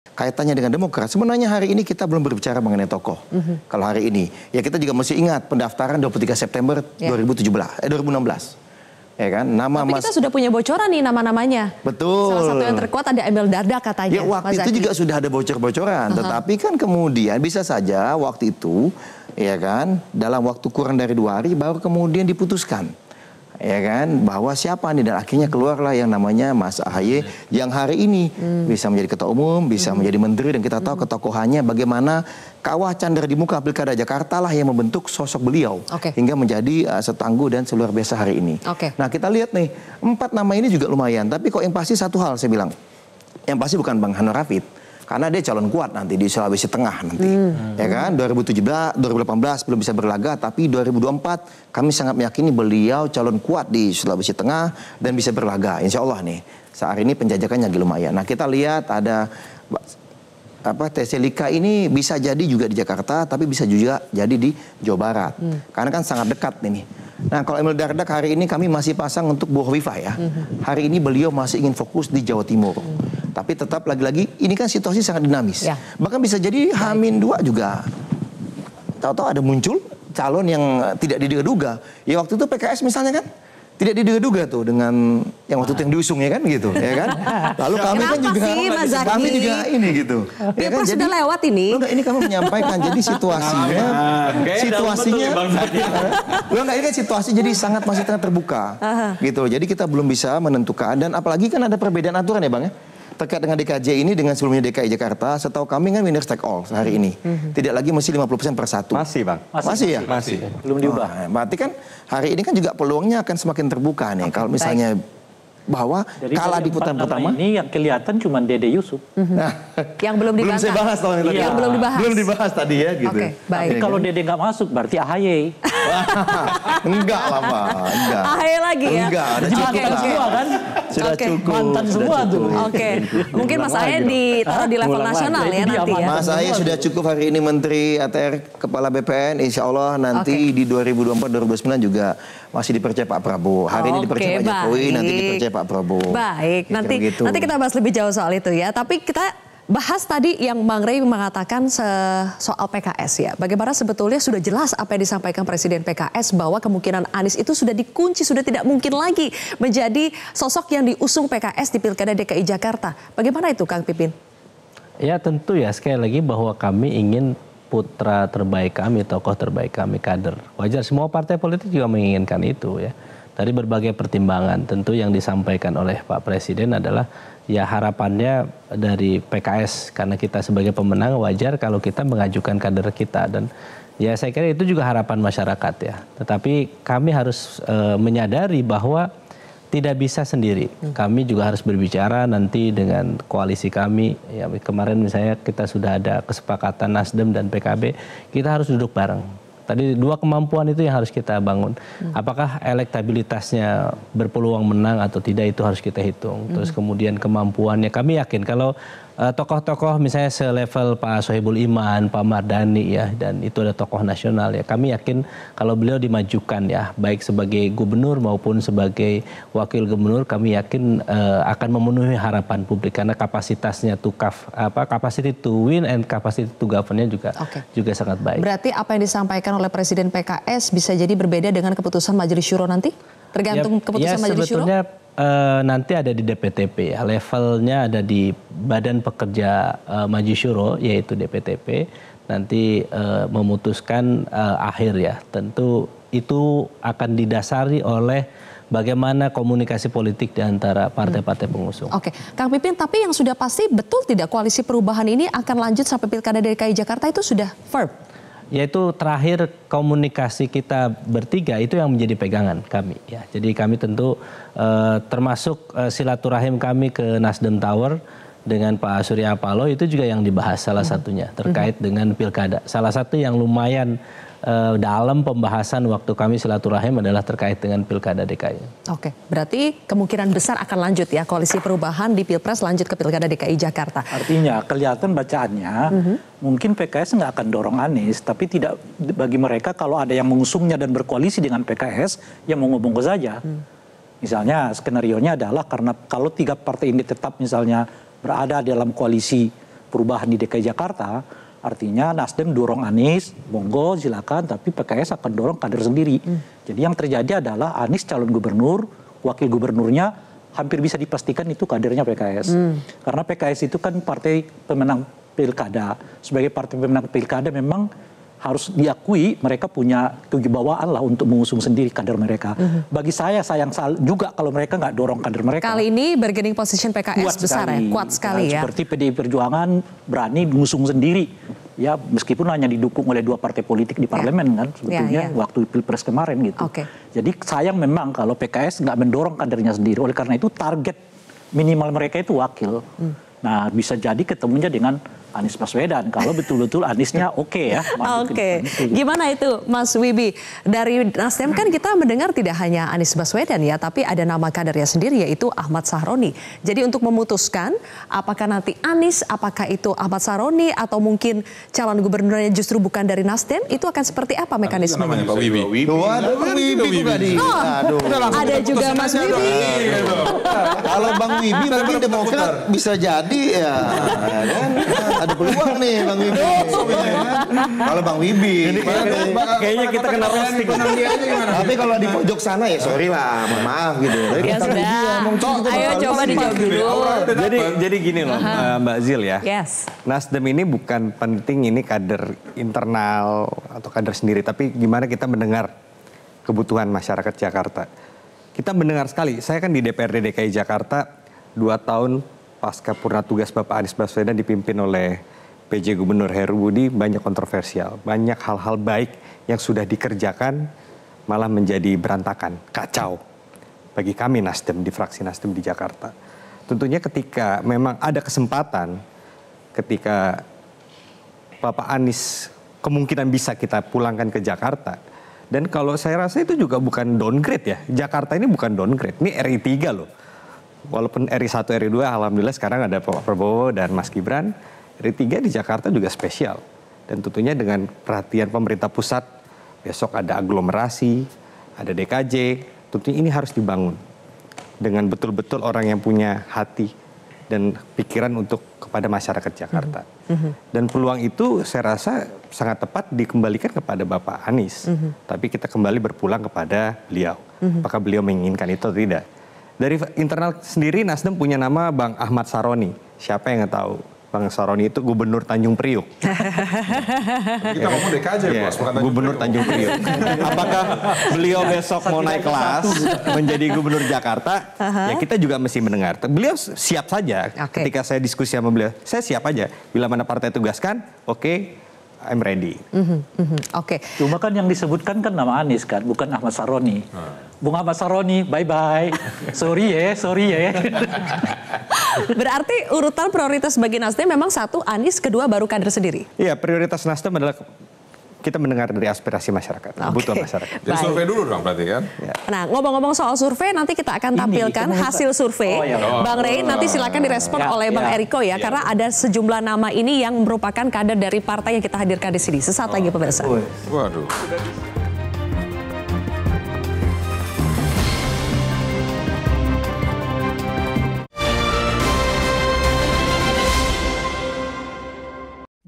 Kaitannya dengan Demokrat, sebenarnya hari ini kita belum berbicara mengenai tokoh. Kalau hari ini, ya kita juga masih ingat pendaftaran 23 September 2016. Ya kan? Tapi kita sudah punya bocoran nih nama-namanya. Betul. Salah satu yang terkuat ada Emil Dardak katanya. Ya waktu itu juga sudah ada bocor-bocoran. Tetapi kan kemudian bisa saja waktu itu, ya kan, dalam waktu kurang dari 2 hari baru kemudian diputuskan. Ya kan, bahwa siapa nih, dan akhirnya keluarlah yang namanya Mas Ahaye yang hari ini bisa menjadi ketua umum, bisa menjadi menteri, dan kita tahu ketokohannya bagaimana kawah Candra di muka Pilkada Jakarta lah yang membentuk sosok beliau hingga menjadi setangguh dan seluar biasa hari ini. Nah kita lihat nih 4 nama ini juga lumayan, tapi kok yang pasti satu hal saya bilang, yang pasti bukan Bang Hano Rafid. Karena dia calon kuat nanti di Sulawesi Tengah nanti. Ya kan, 2018 belum bisa berlaga, tapi 2024 kami sangat meyakini beliau calon kuat di Sulawesi Tengah dan bisa berlaga. Insya Allah nih, saat ini penjajakannya lagi lumayan. Nah kita lihat ada Teselika ini bisa jadi juga di Jakarta, tapi bisa juga jadi di Jawa Barat. Karena kan sangat dekat ini. Nah kalau Emil Dardak hari ini kami masih pasang untuk Bu Hovifah ya. Hari ini beliau masih ingin fokus di Jawa Timur. Tapi tetap lagi-lagi ini kan situasi sangat dinamis. Bahkan bisa jadi H-2 juga. Tahu-tahu ada muncul calon yang tidak diduga-duga. Ya waktu itu PKS misalnya kan. Tidak diduga-duga tuh dengan yang waktu itu yang diusung ya kan gitu. Ya kan? Lalu kami kan juga kami juga ini gitu. Ya kan? Jadi, sudah lewat ini. Ini kami menyampaikan jadi situasinya ini kan situasi jadi sangat masih terbuka. Gitu. Jadi kita belum bisa menentukan, dan apalagi kan ada perbedaan aturan ya Bang ya. Terkait dengan DKJ ini dengan sebelumnya DKI Jakarta, setahu kami kan winner take all hari ini. Tidak lagi mesti 50% per satu. Masih Bang. Masih ya? Masih. Belum diubah. Berarti kan hari ini kan juga peluangnya akan semakin terbuka nih. Kalau misalnya bahwa kalah di putaran pertama. Ini yang kelihatan cuma Dede Yusuf. Yang belum dibahas. Belum saya bahas tahun ini. Yang belum dibahas. Belum dibahas tadi ya gitu. Tapi kalau Dede nggak masuk berarti Ahaye. Enggak lah Pak. Enggak. Ahaye lagi ya? Enggak. Ada cukup semua kan? Sudah cukup. Mantan semua tuh. Mungkin Mas Ahaye ditaruh di level nasional ya nanti ya. Mas Ahaye sudah cukup hari ini Menteri ATR Kepala BPN. Insya Allah nanti di 2024-2029 juga masih dipercaya Pak Prabowo. Hari ini dipercaya Pak Jokowi, nanti dipercaya Pak Prabowo. Baik, nanti kita bahas lebih jauh soal itu ya. Tapi kita bahas tadi yang Bang Rey mengatakan soal PKS ya. Bagaimana sebetulnya sudah jelas apa yang disampaikan Presiden PKS bahwa kemungkinan Anies itu sudah dikunci, sudah tidak mungkin lagi menjadi sosok yang diusung PKS di Pilkada DKI Jakarta. Bagaimana itu Kang Pipin? Ya tentu ya, sekali lagi bahwa kami ingin putra terbaik kami, tokoh terbaik kami, kader. Wajar, semua partai politik juga menginginkan itu ya. Dari berbagai pertimbangan tentu yang disampaikan oleh Pak Presiden adalah ya harapannya dari PKS, karena kita sebagai pemenang wajar kalau kita mengajukan kader kita, dan ya saya kira itu juga harapan masyarakat ya. Tetapi kami harus menyadari bahwa tidak bisa sendiri. Kami juga harus berbicara nanti dengan koalisi kami. Ya, kemarin misalnya kita sudah ada kesepakatan Nasdem dan PKB, kita harus duduk bareng. Tadi 2 kemampuan itu yang harus kita bangun. Apakah elektabilitasnya berpeluang menang atau tidak, itu harus kita hitung. Terus kemudian kemampuannya, kami yakin kalau tokoh-tokoh misalnya selevel Pak Sohibul Iman, Pak Mardani ya, dan itu ada tokoh nasional ya, kami yakin kalau beliau dimajukan ya, baik sebagai gubernur maupun sebagai wakil gubernur, kami yakin akan memenuhi harapan publik karena kapasitasnya capacity to win and capacity to governnya juga sangat baik. Berarti apa yang disampaikan oleh Presiden PKS bisa jadi berbeda dengan keputusan Majelis Syuro nanti? Tergantung keputusan Majelis Syuro? Nanti ada di DPTP ya, levelnya ada di Badan Pekerja Majelis Syuro yaitu DPTP, nanti memutuskan akhir ya. Tentu itu akan didasari oleh bagaimana komunikasi politik di antara partai-partai pengusung. Oke, Kang Pipin, tapi yang sudah pasti betul tidak koalisi perubahan ini akan lanjut sampai Pilkada DKI Jakarta itu sudah firm? Yaitu terakhir komunikasi kita bertiga itu yang menjadi pegangan kami ya. Jadi kami tentu termasuk silaturahim kami ke Nasdem Tower dengan Pak Surya Paloh itu juga yang dibahas salah satunya terkait dengan pilkada. Salah satu yang lumayan dalam pembahasan waktu kami silaturahim adalah terkait dengan Pilkada DKI. Oke, berarti kemungkinan besar akan lanjut ya koalisi perubahan di Pilpres lanjut ke Pilkada DKI Jakarta. Artinya kelihatan bacaannya mungkin PKS nggak akan dorong Anies, tapi tidak bagi mereka kalau ada yang mengusungnya dan berkoalisi dengan PKS ya monggo-monggo saja. Misalnya skenarionya adalah karena kalau 3 partai ini tetap misalnya berada dalam koalisi perubahan di DKI Jakarta, artinya Nasdem dorong Anies, monggo silakan, tapi PKS akan dorong kader sendiri. Jadi yang terjadi adalah Anies calon gubernur, wakil gubernurnya hampir bisa dipastikan itu kadernya PKS. Karena PKS itu kan partai pemenang pilkada. Sebagai partai pemenang pilkada memang harus diakui mereka punya kewibawaan lah untuk mengusung sendiri kader mereka. Bagi saya sayang juga kalau mereka nggak dorong kader mereka. Kali ini bargaining position PKS kuat besar sekali. ya, kuat sekali ya. Seperti PDI Perjuangan berani mengusung sendiri. Ya meskipun hanya didukung oleh 2 partai politik di parlemen kan sebetulnya waktu Pilpres kemarin gitu. Jadi sayang memang kalau PKS nggak mendorong kadernya sendiri. Oleh karena itu target minimal mereka itu wakil. Nah bisa jadi ketemunya dengan Anies Baswedan kalau betul-betul Aniesnya oke ya. Gimana itu Mas Wibi? Dari Nasdem kan kita mendengar tidak hanya Anies Baswedan ya, tapi ada nama kadernya sendiri yaitu Ahmad Sahroni. Jadi untuk memutuskan apakah nanti Anies, apakah itu Ahmad Sahroni atau mungkin calon gubernurnya justru bukan dari Nasdem, itu akan seperti apa mekanismenya? Namanya Pak Wibi. Bang Wibi tadi. Ada juga Mas Wibi. Kalau Bang Wibi mungkin Demokrat bisa jadi ya kan? Ada peluang nih Bang Wibi. Kalau Bang Wibi. Kayaknya kita kena roasting. Tapi kalau di pojok sana ya sorry lah, mohon maaf gitu. Ya sudah. Ayo coba dijawab dulu. Jadi gini loh Mbak Zil ya. Yes. Nasdem ini bukan penting ini kader internal atau kader sendiri, tapi gimana kita mendengar kebutuhan masyarakat Jakarta. Kita mendengar sekali, saya kan di DPRD DKI Jakarta 2 tahun pasca purna tugas Bapak Anies Baswedan dipimpin oleh PJ Gubernur Heru Budi, banyak kontroversial, banyak hal-hal baik yang sudah dikerjakan malah menjadi berantakan, kacau bagi kami Nasdem di fraksi Nasdem di Jakarta. Tentunya ketika memang ada kesempatan, ketika Bapak Anies kemungkinan bisa kita pulangkan ke Jakarta, dan kalau saya rasa itu juga bukan downgrade ya, Jakarta ini bukan downgrade, ini RI 3 loh. Walaupun RI 1, RI 2 alhamdulillah sekarang ada Pak Prabowo dan Mas Gibran, RI 3 di Jakarta juga spesial. Dan tentunya dengan perhatian pemerintah pusat, besok ada aglomerasi, ada DKJ, tentunya ini harus dibangun. Dengan betul-betul orang yang punya hati dan pikiran untuk kepada masyarakat Jakarta. Dan peluang itu saya rasa sangat tepat dikembalikan kepada Bapak Anies. Tapi kita kembali berpulang kepada beliau. Apakah beliau menginginkan itu atau tidak. Dari internal sendiri Nasdem punya nama Bang Ahmad Sahroni. Siapa yang nggak tahu? Bang Sahroni itu Gubernur Tanjung Priuk. Kita ngomong DKJ bos, bukan Gubernur Tanjung Priuk. Apakah beliau besok mau naik kelas menjadi Gubernur Jakarta? Ya kita juga mesti mendengar. Beliau siap saja. Ketika saya diskusi sama beliau, saya siap aja. Bila mana partai tugaskan, oke, I'm ready. Cuma kan yang disebutkan kan nama Anies kan, bukan Ahmad Sahroni. Bung Ahmad Sahroni, bye-bye. Sorry ya. Berarti urutan prioritas bagi Nasdem memang 1 Anies, kedua baru kader sendiri. Iya, prioritas Nasdem adalah kita mendengar dari aspirasi masyarakat, kebutuhan masyarakat. Jadi survei dulu dong berarti kan? Ya. Nah, ngomong-ngomong soal survei, nanti kita akan tampilkan hasil survei. Bang Rey, nanti silakan direspon oleh Bang Eriko ya, karena ada sejumlah nama ini yang merupakan kader dari partai yang kita hadirkan di sini. Sesaat lagi pemirsa. Waduh.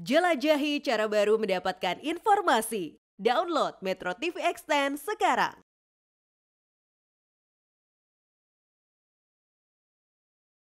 Jelajahi cara baru mendapatkan informasi. Download Metro TV Extend sekarang.